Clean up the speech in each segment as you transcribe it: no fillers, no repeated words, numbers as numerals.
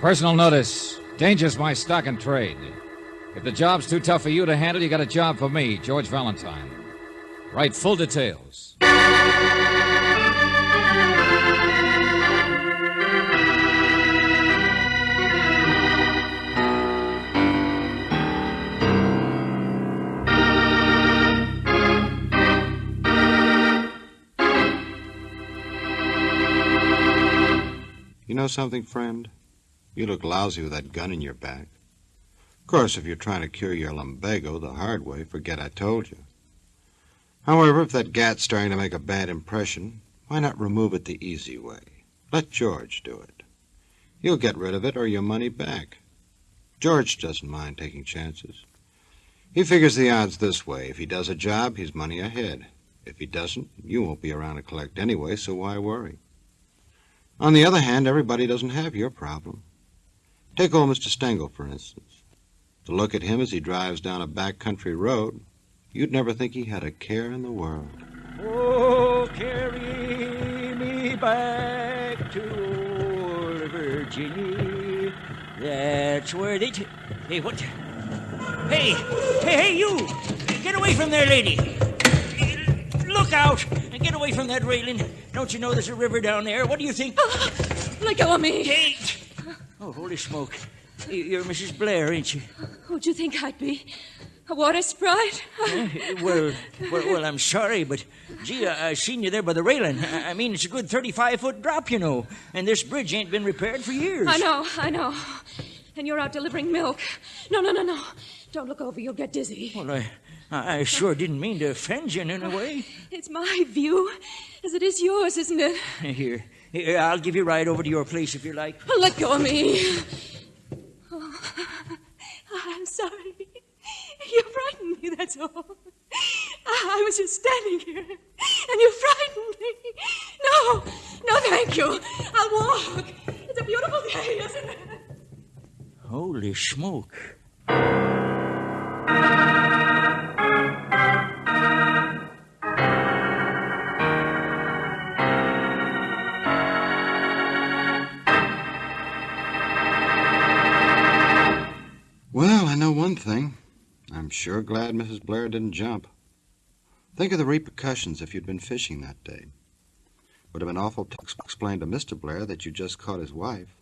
Personal notice. Danger's my stock and trade. If the job's too tough for you to handle, you got a job for me, George Valentine. Write full details. You know something, friend? You look lousy with that gun in your back. Of course, if you're trying to cure your lumbago the hard way, forget I told you. However, if that gat's starting to make a bad impression, why not remove it the easy way? Let George do it. He'll get rid of it or your money back. George doesn't mind taking chances. He figures the odds this way. If he does a job, he's money ahead. If he doesn't, you won't be around to collect anyway, so why worry? On the other hand, everybody doesn't have your problem. Take old Mr. Stengel, for instance. To look at him as he drives down a backcountry road, you'd never think he had a care in the world. Oh, carry me back to old Virginia. That's where they... Hey, what? Hey, you! Get away from there, lady! Look out! And get away from that railing. Don't you know there's a river down there? What do you think? Let go of me. Hey! Oh, holy smoke. You're Mrs. Blair, ain't you? Who'd you think I'd be? A water sprite? Well, I'm sorry, but, gee, I seen you there by the railing. I mean, it's a good 35-foot drop, you know, and this bridge ain't been repaired for years. I know. And you're out delivering milk. No. Don't look over. You'll get dizzy. Well, I sure didn't mean to offend you in any way. It's my view, as it is yours, isn't it? Here, I'll give you a ride over to your place if you like. Let go of me. Oh, I'm sorry. You frightened me, that's all. I was just standing here, and you frightened me. No, thank you. I'll walk. It's a beautiful day, isn't it? Holy smoke. Well, I know one thing. I'm sure glad Mrs. Blair didn't jump. Think of the repercussions if you'd been fishing that day. Would have been awful to explain to Mr. Blair that you just caught his wife.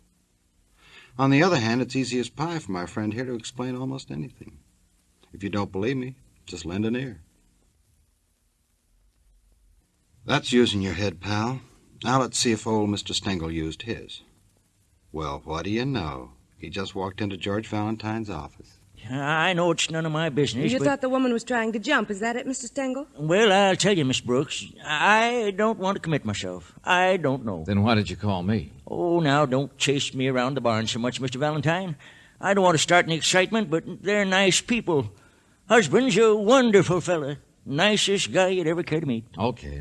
On the other hand, it's easy as pie for my friend here to explain almost anything. If you don't believe me, just lend an ear. That's using your head, pal. Now let's see if old Mr. Stengel used his. Well, what do you know? He just walked into George Valentine's office. I know it's none of my business, You thought the woman was trying to jump. Is that it, Mr. Stengel? Well, I'll tell you, Miss Brooks, I don't want to commit myself. I don't know. Then why did you call me? Oh, now, don't chase me around the barn so much, Mr. Valentine. I don't want to start any excitement, but they're nice people. Husband's a wonderful fella. Nicest guy you'd ever care to meet. Okay.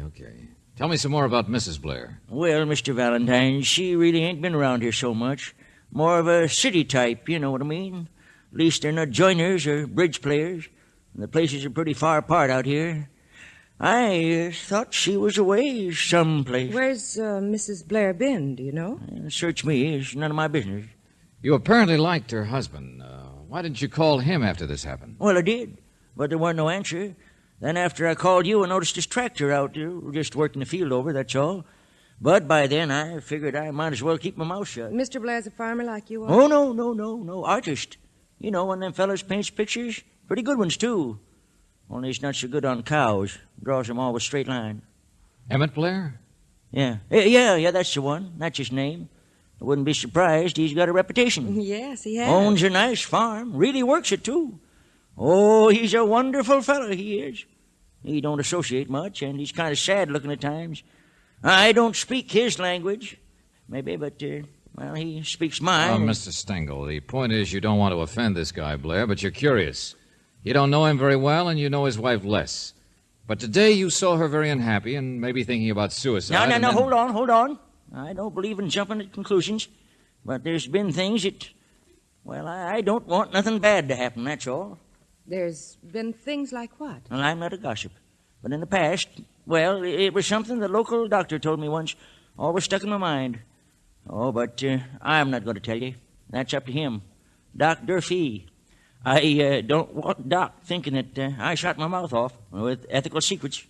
Tell me some more about Mrs. Blair. Well, Mr. Valentine, she really ain't been around here so much. More of a city type, you know what I mean? At least they're not joiners or bridge players. And the places are pretty far apart out here. I thought she was away someplace. Where's Mrs. Blair been, do you know? Search me. It's none of my business. You apparently liked her husband. Why didn't you call him after this happened? Well, I did, but there weren't no answer. Then after I called you, I noticed his tractor out there, just working the field over, that's all. But by then, I figured I might as well keep my mouth shut. Mr. Blair's a farmer like you are? Oh, no. Artist. You know, one of them fellas paints pictures. Pretty good ones, too. Only he's not so good on cows. Draws them all with straight line. Emmett Blair? Yeah, that's the one. That's his name. I wouldn't be surprised. He's got a reputation. Yes, he has. Owns a nice farm. Really works it, too. Oh, he's a wonderful fellow, he is. He don't associate much, and he's kind of sad looking at times. I don't speak his language, maybe, but, well, he speaks mine. Mr. Stengel, the point is you don't want to offend this guy, Blair, but you're curious. You don't know him very well, and you know his wife less. But today you saw her very unhappy and maybe thinking about suicide. No, hold on. I don't believe in jumping at conclusions, but there's been things that, well, I don't want nothing bad to happen, that's all. There's been things like what? Well, I'm not a gossip, but in the past, well, it was something the local doctor told me once, always stuck in my mind. Oh, but I'm not going to tell you. That's up to him. Doc Durfee. I don't want Doc thinking that I shot my mouth off with ethical secrets.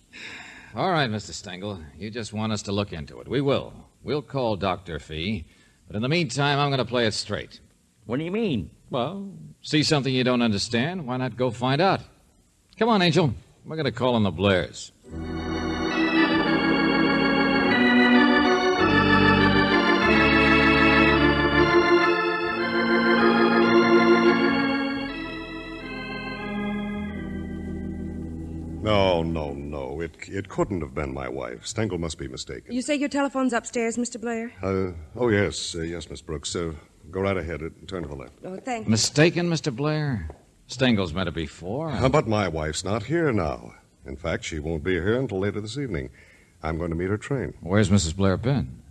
All right, Mr. Stengel. You just want us to look into it. We will. We'll call Dr. Fee. But in the meantime, I'm going to play it straight. What do you mean? Well, see something you don't understand? Why not go find out? Come on, Angel. We're going to call on the Blairs. No. It couldn't have been my wife. Stengel must be mistaken. You say your telephone's upstairs, Mr. Blair? Oh, yes. Yes, Miss Brooks. Go right ahead and turn to the left. Oh, thank you. Mistaken, Mr. Blair? Stengel's met her before. But my wife's not here now. In fact, she won't be here until later this evening. I'm going to meet her train. Where's Mrs. Blair been?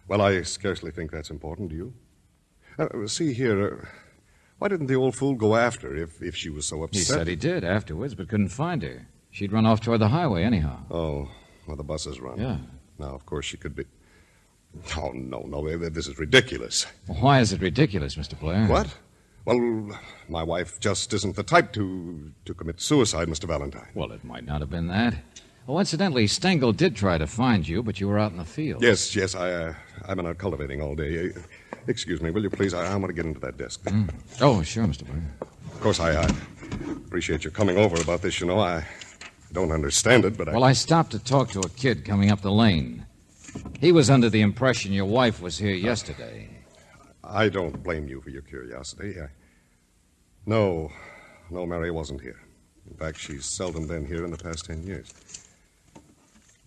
Well, I scarcely think that's important, do you? See here, why didn't the old fool go after her if she was so upset? He said he did afterwards, but couldn't find her. She'd run off toward the highway anyhow. Oh, well, the buses run. Yeah. Now, of course, she could be... Oh, no, this is ridiculous. Why is it ridiculous, Mr. Blair? What? Well, my wife just isn't the type to commit suicide, Mr. Valentine. Well, it might not have been that. Oh, incidentally, Stengel did try to find you, but you were out in the field. Yes, I've been out cultivating all day. Excuse me, will you please? I want to get into that desk. Oh, sure, Mr. Blair. Of course, I appreciate your coming over about this, you know. I don't understand it, but Well, I stopped to talk to a kid coming up the lane. He was under the impression your wife was here yesterday. I don't blame you for your curiosity. No, Mary wasn't here. In fact, she's seldom been here in the past 10 years.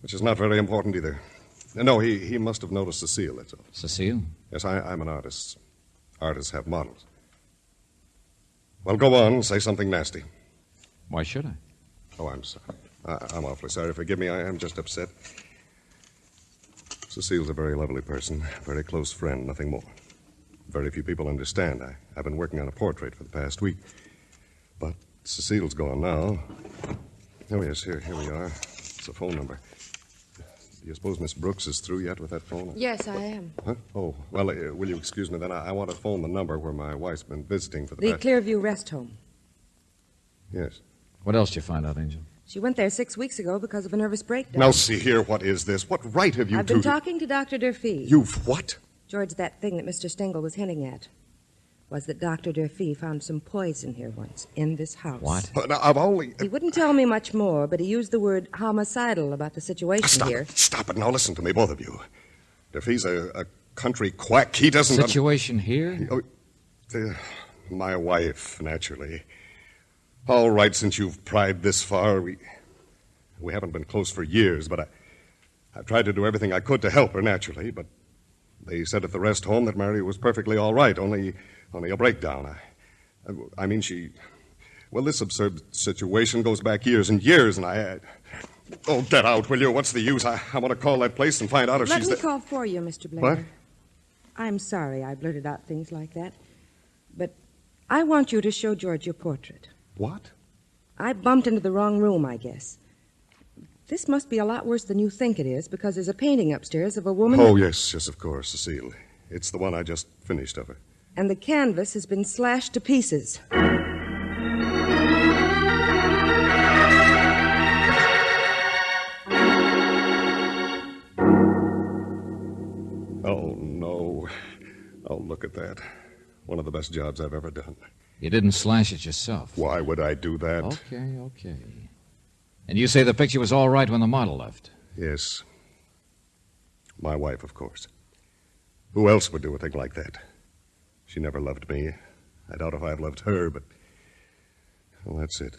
Which is not very important either. No, he must have noticed Cecile, that's all. Cecile? Yes, I'm an artist. Artists have models. Well, go on, say something nasty. Why should I? Oh, I'm sorry. I'm awfully sorry. Forgive me, I am just upset. Cecile's a very lovely person, a very close friend, nothing more. Very few people understand. I've been working on a portrait for the past week. But Cecile's gone now. Oh, yes, here we are. It's a phone number. Do you suppose Miss Brooks is through yet with that phone? Yes, I am. Huh? Oh, well, will you excuse me then? I want to phone the number where my wife's been visiting for the The past... Clearview Rest Home. Yes. What else did you find out, Angel? She went there 6 weeks ago because of a nervous breakdown. Now, see here, what is this? What right have you I've two... been talking to Dr. Durfee. You've what? George, that thing that Mr. Stengel was hinting at was that Dr. Durfee found some poison here once, in this house. What? Now, I've only... He wouldn't tell me much more, but he used the word homicidal about the situation Stop here. it. Stop it. Now, listen to me, both of you. If he's a country quack, he doesn't... Situation here? My wife, naturally. All right, since you've pried this far, we haven't been close for years, but I've tried to do everything I could to help her, naturally, but they said at the rest home that Mary was perfectly all right, only a breakdown. I mean, well, this absurd situation goes back years and years, and oh, get out, will you? What's the use? I want to call that place and find out if Let she's me there. call for you, Mr. Blair. What? I'm sorry I blurted out things like that, but I want you to show George your portrait. What? I bumped into the wrong room, I guess. This must be a lot worse than you think it is, because there's a painting upstairs of a woman... Oh, yes, of course, Cecile. It's the one I just finished of her. And the canvas has been slashed to pieces. Oh, no. Oh, look at that. One of the best jobs I've ever done. You didn't slash it yourself. Why would I do that? Okay. And you say the picture was all right when the model left? Yes. My wife, of course. Who else would do a thing like that? She never loved me. I doubt if I'd loved her, but... Well, that's it.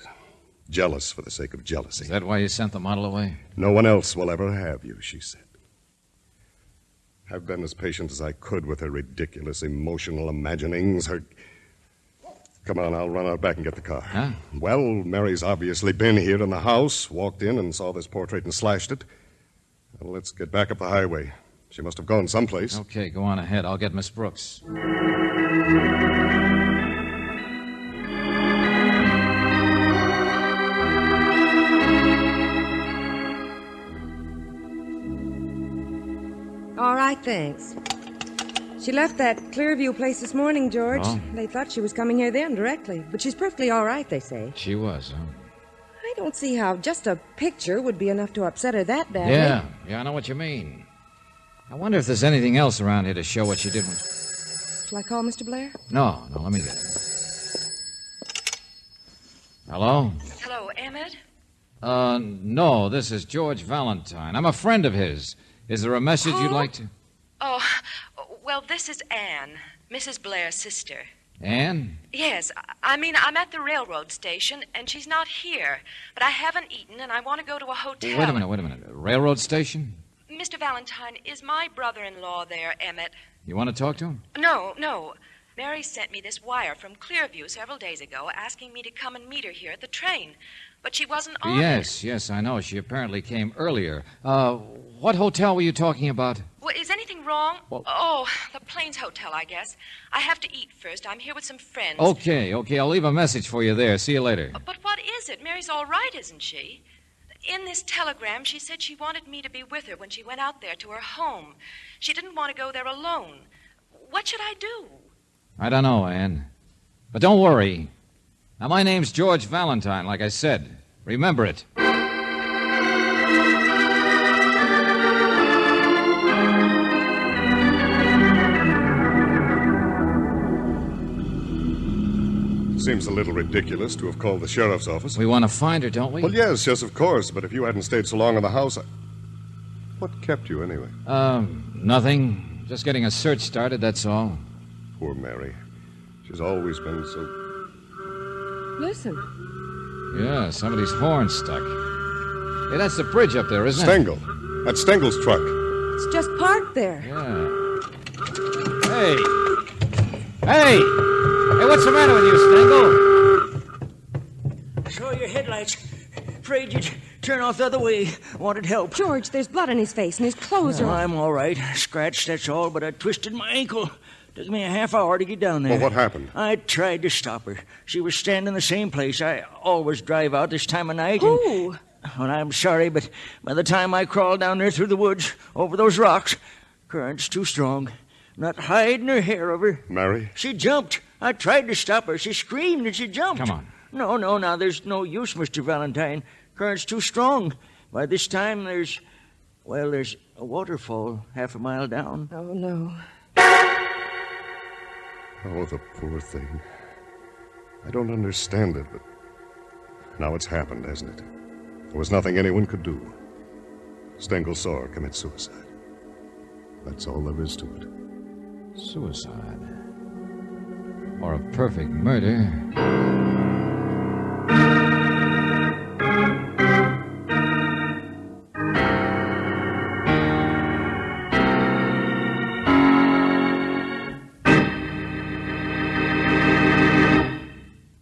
Jealous for the sake of jealousy. Is that why you sent the model away? No one else will ever have you, she said. I've been as patient as I could with her ridiculous emotional imaginings, her... Come on, I'll run out back and get the car. Huh? Well, Mary's obviously been here in the house, walked in and saw this portrait and slashed it. Well, let's get back up the highway. She must have gone someplace. Okay, go on ahead. I'll get Miss Brooks. All right, thanks. She left that Clearview place this morning, George. Oh? They thought she was coming here then directly. But she's perfectly all right, they say. She was, huh? I don't see how just a picture would be enough to upset her that badly. Yeah, I know what you mean. I wonder if there's anything else around here to show what she did when... Shall I call Mr. Blair? No, let me get it. Hello? Hello, Emmett? No, this is George Valentine. I'm a friend of his. Is there a message you'd like to... Oh, well, this is Anne, Mrs. Blair's sister. Anne? Yes, I mean, I'm at the railroad station, and she's not here. But I haven't eaten, and I want to go to a hotel. Wait a minute. A railroad station? Mr. Valentine, is my brother-in-law there, Emmett? You want to talk to him? No. Mary sent me this wire from Clearview several days ago asking me to come and meet her here at the train. But she wasn't on it. Yes, I know. She apparently came earlier. What hotel were you talking about? Well, is anything wrong? Well- Oh, the Plains Hotel, I guess. I have to eat first. I'm here with some friends. Okay. I'll leave a message for you there. See you later. But what is it? Mary's all right, isn't she? In this telegram, she said she wanted me to be with her when she went out there to her home. She didn't want to go there alone. What should I do? I don't know, Anne. But don't worry. Now, my name's George Valentine, like I said. Remember it. Seems a little ridiculous to have called the sheriff's office. We want to find her, don't we? Well, yes, of course. But if you hadn't stayed so long in the house, what kept you anyway? Nothing. Just getting a search started, that's all. Poor Mary. She's always been so... Listen. Yeah, somebody's horn stuck. Hey, that's the bridge up there, isn't it? Stengel. That's Stengel's truck. It's just parked there. Yeah. Hey, what's the matter with you, Stengel? Saw your headlights. Afraid you'd turn off the other way. Wanted help. George, there's blood on his face and his clothes are... I'm all right. Scratched, that's all, but I twisted my ankle. Took me a half hour to get down there. Well, what happened? I tried to stop her. She was standing the same place. I always drive out this time of night. Who? Well, I'm sorry, but by the time I crawled down there through the woods, over those rocks, current's too strong. Not hide nor hair of her. Mary? She jumped. I tried to stop her. She screamed and she jumped. Come on. No, now there's no use, Mr. Valentine. Current's too strong. By this time, there's a waterfall half a mile down. Oh, no. Oh, the poor thing. I don't understand it, but now it's happened, hasn't it? There was nothing anyone could do. Stengel saw her commit suicide. That's all there is to it. Suicide. Or a perfect murder.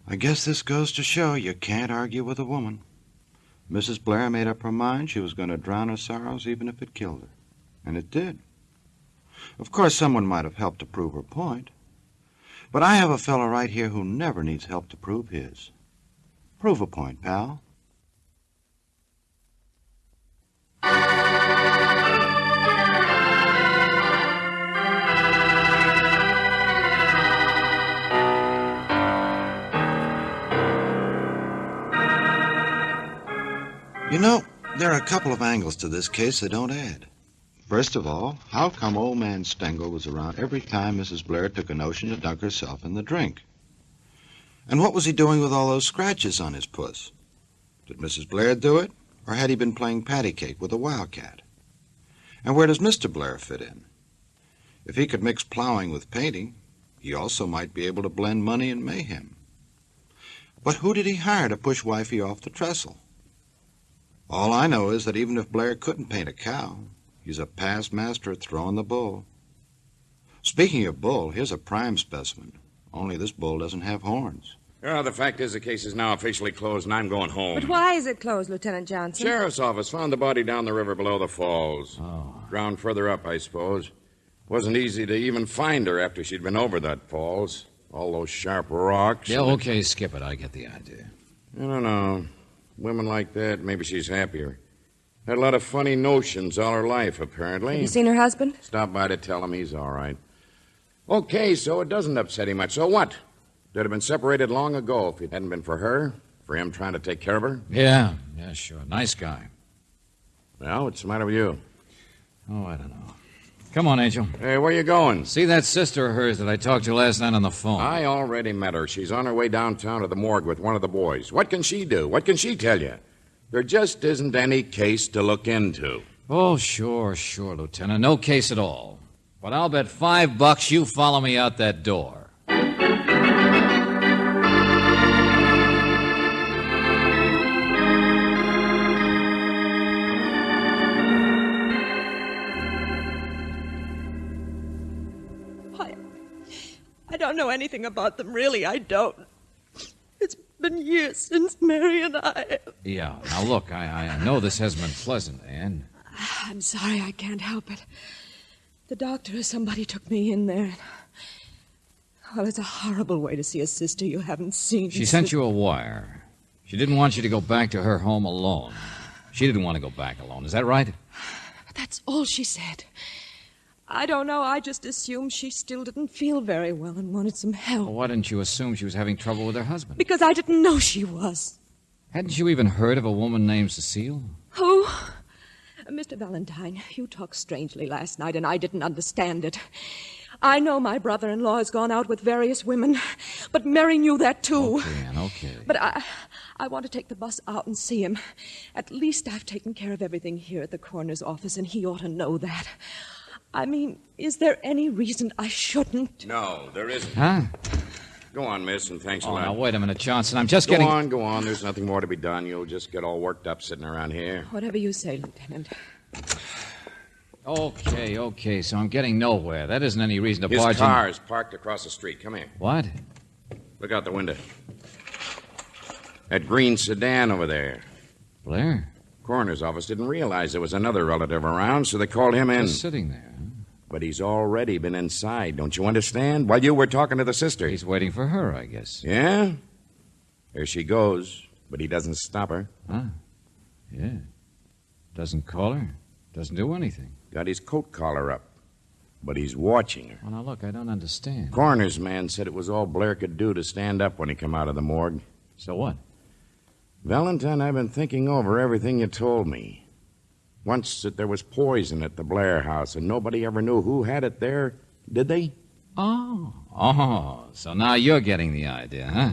I guess this goes to show you can't argue with a woman. Mrs. Blair made up her mind she was going to drown her sorrows even if it killed her. And it did. Of course, someone might have helped to prove her point. But I have a fellow right here who never needs help to prove his. Prove a point, pal. You know, there are a couple of angles to this case that don't add. First of all, how come old man Stengel was around every time Mrs. Blair took a notion to dunk herself in the drink? And what was he doing with all those scratches on his puss? Did Mrs. Blair do it, or had he been playing patty cake with a wildcat? And where does Mr. Blair fit in? If he could mix plowing with painting, he also might be able to blend money and mayhem. But who did he hire to push wifey off the trestle? All I know is that even if Blair couldn't paint a cow, he's a past master at throwing the bull. Speaking of bull, here's a prime specimen. Only this bull doesn't have horns. Well, the fact is the case is now officially closed, and I'm going home. But why is it closed, Lieutenant Johnson? Sheriff's office found the body down the river below the falls. Oh. Drowned further up, I suppose. Wasn't easy to even find her after she'd been over that falls. All those sharp rocks. Yeah, okay, skip it. I get the idea. I don't know. Women like that, maybe she's happier. Had a lot of funny notions all her life, apparently. Have you seen her husband? Stopped by to tell him he's all right. Okay, so it doesn't upset him much. So what? They'd have been separated long ago if it hadn't been for her, for him trying to take care of her. Yeah, sure. Nice guy. Well, what's the matter with you? Oh, I don't know. Come on, Angel. Hey, where you going? See that sister of hers that I talked to last night on the phone? I already met her. She's on her way downtown to the morgue with one of the boys. What can she do? What can she tell you? There just isn't any case to look into. Oh, sure, Lieutenant. No case at all. But I'll bet $5 you follow me out that door. I don't know anything about them, really. I don't. It's been years since Mary and I... Yeah. Now, look, I know this hasn't been pleasant, Anne. I'm sorry, I can't help it. The doctor or somebody took me in there. Well, it's a horrible way to see a sister you haven't seen. She sent you a wire. She didn't want you to go back to her home alone. She didn't want to go back alone. Is that right? That's all she said. I don't know. I just assumed she still didn't feel very well and wanted some help. Well, why didn't you assume she was having trouble with her husband? Because I didn't know she was. Hadn't you even heard of a woman named Cecile? Who? Mr. Valentine, you talked strangely last night, and I didn't understand it. I know my brother-in-law has gone out with various women, but Mary knew that, too. Okay, Anne, okay. But I want to take the bus out and see him. At least I've taken care of everything here at the coroner's office, and he ought to know that. I mean, is there any reason I shouldn't? No, there isn't. Huh? Go on, miss, and thanks a Oh, lot. now, wait a minute, Johnson. I'm just Go getting... on. There's nothing more to be done. You'll just get all worked up sitting around here. Whatever you say, Lieutenant. Okay, so I'm getting nowhere. That isn't any reason to His barge car is parked across the street. Come here. What? Look out the window. That green sedan over there. Blair? Coroner's office didn't realize there was another relative around, so they called him in. Just sitting there. Huh? But he's already been inside, don't you understand? While you were talking to the sister. He's waiting for her, I guess. Yeah? There she goes, but he doesn't stop her. Huh? Yeah. Doesn't call her. Doesn't do anything. Got his coat collar up, but he's watching her. Well, now, look, I don't understand. Coroner's man said it was all Blair could do to stand up when he come out of the morgue. So what? Valentine, I've been thinking over everything you told me. Once that there was poison at the Blair house, and nobody ever knew who had it there, did they? Oh, so now you're getting the idea, huh?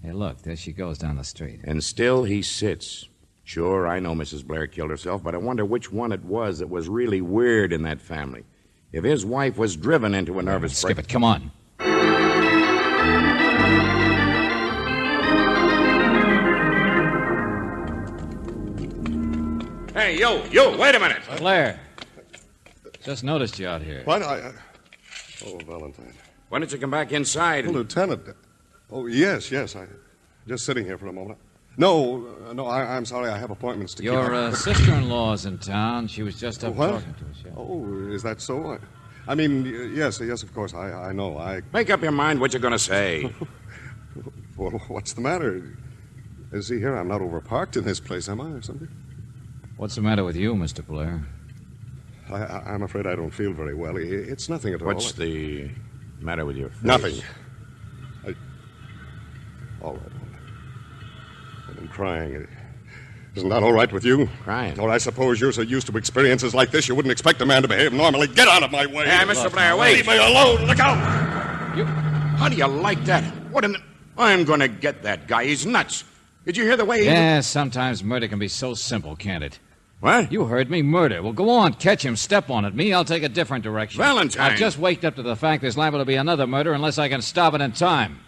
Hey, look, there she goes down the street. And still he sits. Sure, I know Mrs. Blair killed herself, but I wonder which one it was that was really weird in that family. If his wife was driven into a nervous Skip it, come on. Hey, you, wait a minute. Blair. Just noticed you out here. What? Oh, Valentine. Why don't you come back inside? Well, Lieutenant. Oh, yes. I'm just sitting here for a moment. No, I'm sorry. I have appointments to keep. Your sister-in-law's in town. She was just up What? talking to us. Yeah. Oh, is that so? I mean, yes, of course. I know. Make up your mind what you're going to say. Well, what's the matter? See here, I'm not overparked in this place, am I, or something? What's the matter with you, Mr. Blair? I'm afraid I don't feel very well. It's nothing at all. What's the matter with your face? Nothing. All right. I've been crying. Isn't that all right with you? Crying? Or I suppose you're so used to experiences like this you wouldn't expect a man to behave normally. Get out of my way! Hey, Mr. Blair, wait! Leave me alone! Look out! How do you like that? What in... I'm going to get that guy. He's nuts. Did you hear the way he... Yeah, sometimes murder can be so simple, can't it? What? You heard me, murder. Well, go on, catch him, step on it. Me, I'll take a different direction. Valentine! I've just waked up to the fact there's liable to be another murder unless I can stop it in time.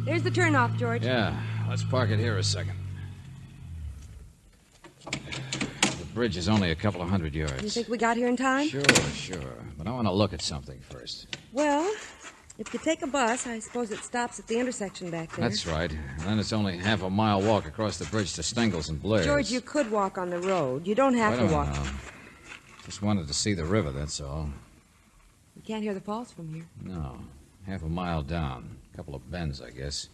There's the turnoff, George. Yeah, let's park it here a second. The bridge is only a couple of 100 yards. You think we got here in time? Sure. But I want to look at something first. Well, if you take a bus, I suppose it stops at the intersection back there. That's right. And then it's only half a mile walk across the bridge to Stengels and Blair's. George, you could walk on the road. You don't have to walk. Now. Just wanted to see the river, that's all. You can't hear the falls from here. No. Half a mile down. A couple of bends, I guess.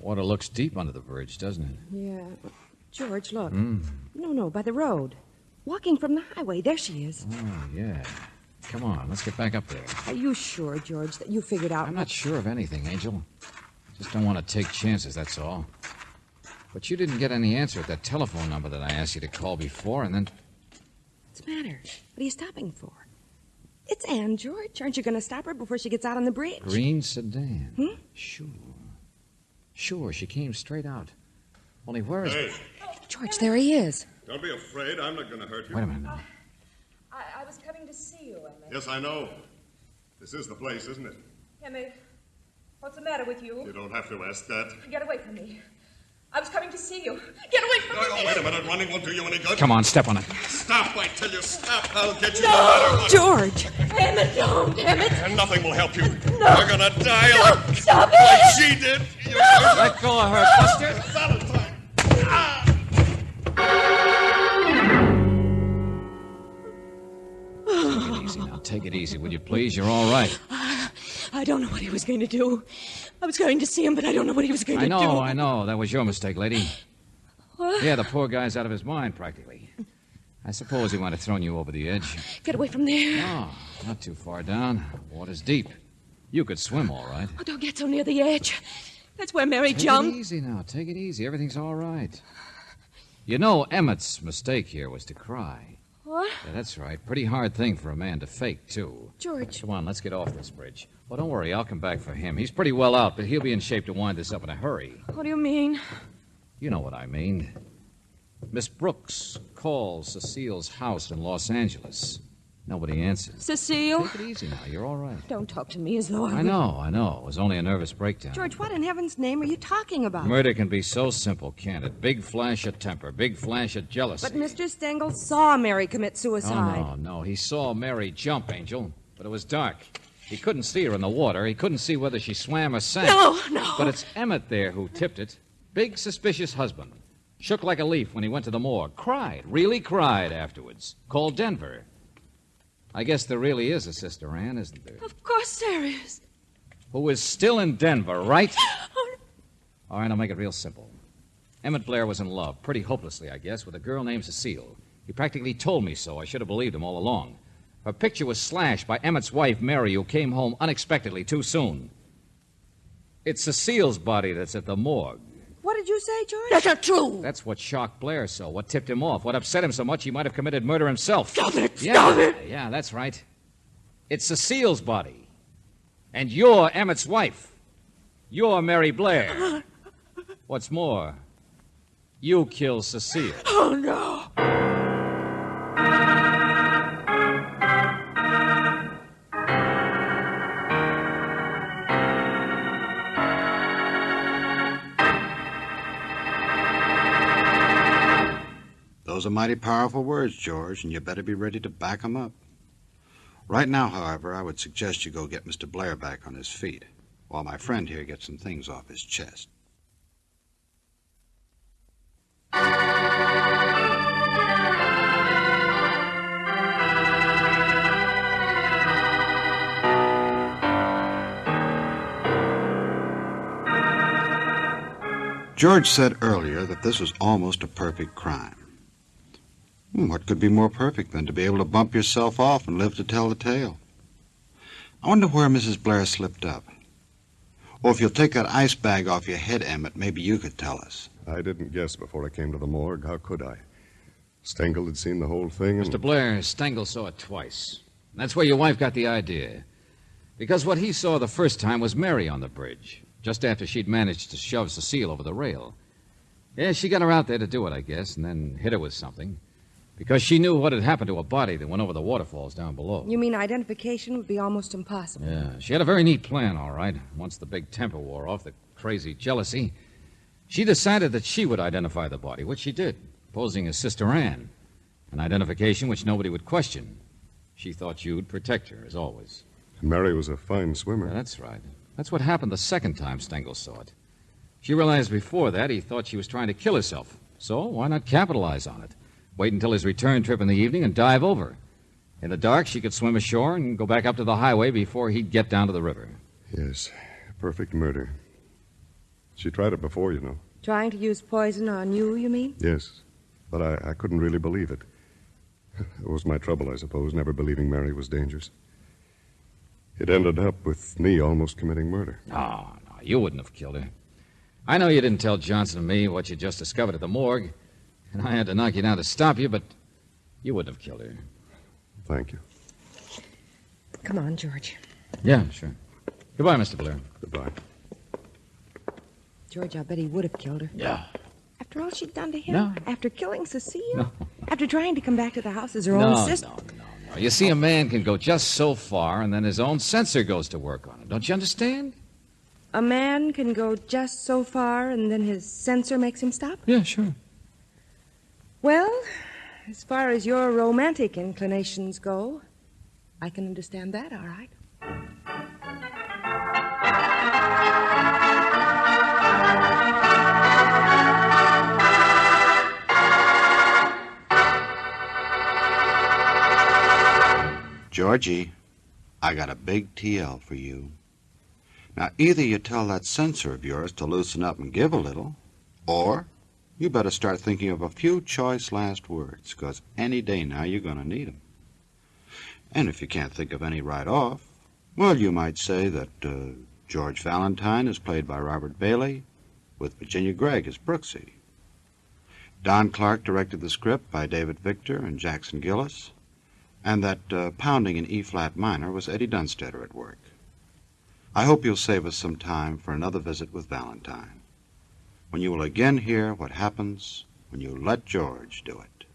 Water looks deep under the bridge, doesn't it? Yeah. George, look. No, by the road. Walking from the highway. There she is. Oh, yeah. Come on, let's get back up there. Are you sure, George, that you figured out... I'm not sure of anything, Angel. Just don't want to take chances, that's all. But you didn't get any answer at that telephone number that I asked you to call before, and then... What's the matter? What are you stopping for? It's Anne, George. Aren't you going to stop her before she gets out on the bridge? Green sedan. Sure, she came straight out. Only where is... Hey, George, there he is. don't be afraid. I'm not going to hurt you. Wait a minute now. I was coming to see you, Emmett. Yes, I know. This is the place, isn't it? Emmett, what's the matter with you? You don't have to ask that. Get away from me. I was coming to see you. Get away from me! Wait a minute. Running won't do you any good. Come on, step on it. Stop. I tell you, stop. I'll get you no matter what. George! Emmett, don't! Emmett! And nothing will help you. No. You're going to die like Stop it! she did. You're Let go of her, Buster. Valentine. Take it easy now. Take it easy, will you please? You're all right. I don't know what he was going to do. I was going to see him, but I don't know what he was going to do. I know. That was your mistake, lady. What? Yeah, the poor guy's out of his mind, practically. I suppose he might have thrown you over the edge. Get away from there. No, not too far down. Water's deep. You could swim, all right. Oh, don't get so near the edge. That's where Mary Take jumped. it easy now. Take it easy. Everything's all right. You know, Emmett's mistake here was to cry. What? Yeah, that's right. Pretty hard thing for a man to fake, too. George. Come on, let's get off this bridge. Well, don't worry. I'll come back for him. He's pretty well out, but he'll be in shape to wind this up in a hurry. What do you mean? You know what I mean. Miss Brooks calls Cecile's house in Los Angeles. Nobody answers. Cecile? Take it easy now. You're all right. Don't talk to me as though I know. It was only a nervous breakdown. George, what in heaven's name are you talking about? Murder can be so simple, can't it? Big flash of temper, big flash of jealousy. But Mr. Stengel saw Mary commit Oh, suicide. no. He saw Mary jump, Angel, but it was dark. He couldn't see her in the water. He couldn't see whether she swam or sank. No. But it's Emmett there who tipped it. Big, suspicious husband. Shook like a leaf when he went to the morgue. Cried, really cried afterwards. Called Denver. I guess there really is a Sister Ann, isn't there? Of course there is. Who is still in Denver, right? All right, I'll make it real simple. Emmett Blair was in love, pretty hopelessly, I guess, with a girl named Cecile. He practically told me so. I should have believed him all along. Her picture was slashed by Emmett's wife, Mary, who came home unexpectedly too soon. It's Cecile's body that's at the morgue. What did you say, George? That's not true. That's what shocked Blair so, what tipped him off, what upset him so much he might have committed murder himself. Stop it! Yeah, Stop it! Yeah, that's right. It's Cecile's body. And you're Emmett's wife. You're Mary Blair. What's more, you killed Cecile. Oh, no. Those are mighty powerful words, George, and you better be ready to back 'em up. Right now, however, I would suggest you go get Mr. Blair back on his feet, while my friend here gets some things off his chest. George said earlier that this was almost a perfect crime. What could be more perfect than to be able to bump yourself off and live to tell the tale? I wonder where Mrs. Blair slipped up. Or if you'll take that ice bag off your head, Emmett, maybe you could tell us. I didn't guess before I came to the morgue. How could I? Stengel had seen the whole thing and... Mr. Blair, Stengel saw it twice. That's where your wife got the idea. Because what he saw the first time was Mary on the bridge, just after she'd managed to shove Cecile over the rail. Yeah, she got her out there to do it, I guess, and then hit her with something. Because she knew what had happened to a body that went over the waterfalls down below. You mean identification would be almost impossible? Yeah, she had a very neat plan, all right. Once the big temper wore off, the crazy jealousy, she decided that she would identify the body, which she did, posing as Sister Ann. An identification which nobody would question. She thought you'd protect her, as always. Mary was a fine swimmer. Yeah, that's right. That's what happened the second time Stengel saw it. She realized before that he thought she was trying to kill herself. So why not capitalize on it? Wait until his return trip in the evening and dive over. In the dark, she could swim ashore and go back up to the highway before he'd get down to the river. Yes, perfect murder. She tried it before, you know. Trying to use poison on you mean? Yes, but I couldn't really believe it. It was my trouble, I suppose, never believing Mary was dangerous. It ended up with me almost committing murder. No, you wouldn't have killed her. I know you didn't tell Johnson and me what you just discovered at the morgue, and I had to knock you down to stop you, but you wouldn't have killed her. Thank you. Come on, George. Yeah, sure. Goodbye, Mr. Blair. Goodbye. George, I bet he would have killed her. Yeah. After all she'd done to him? No. After killing Cecile? No. After trying to come back to the house as her own sister? No. You see, a man can go just so far, and then his own censor goes to work on him. Don't you understand? A man can go just so far, and then his censor makes him stop? Yeah, sure. Well, as far as your romantic inclinations go, I can understand that, all right. Georgie, I got a big TL for you. Now, either you tell that censor of yours to loosen up and give a little, or you better start thinking of a few choice last words, because any day now you're going to need 'em. And if you can't think of any right off, well, you might say that George Valentine is played by Robert Bailey, with Virginia Gregg as Brooksy. Don Clark directed the script by David Victor and Jackson Gillis, and that pounding in E-flat minor was Eddie Dunstetter at work. I hope you'll save us some time for another visit with Valentine, when you will again hear what happens when you let George do it.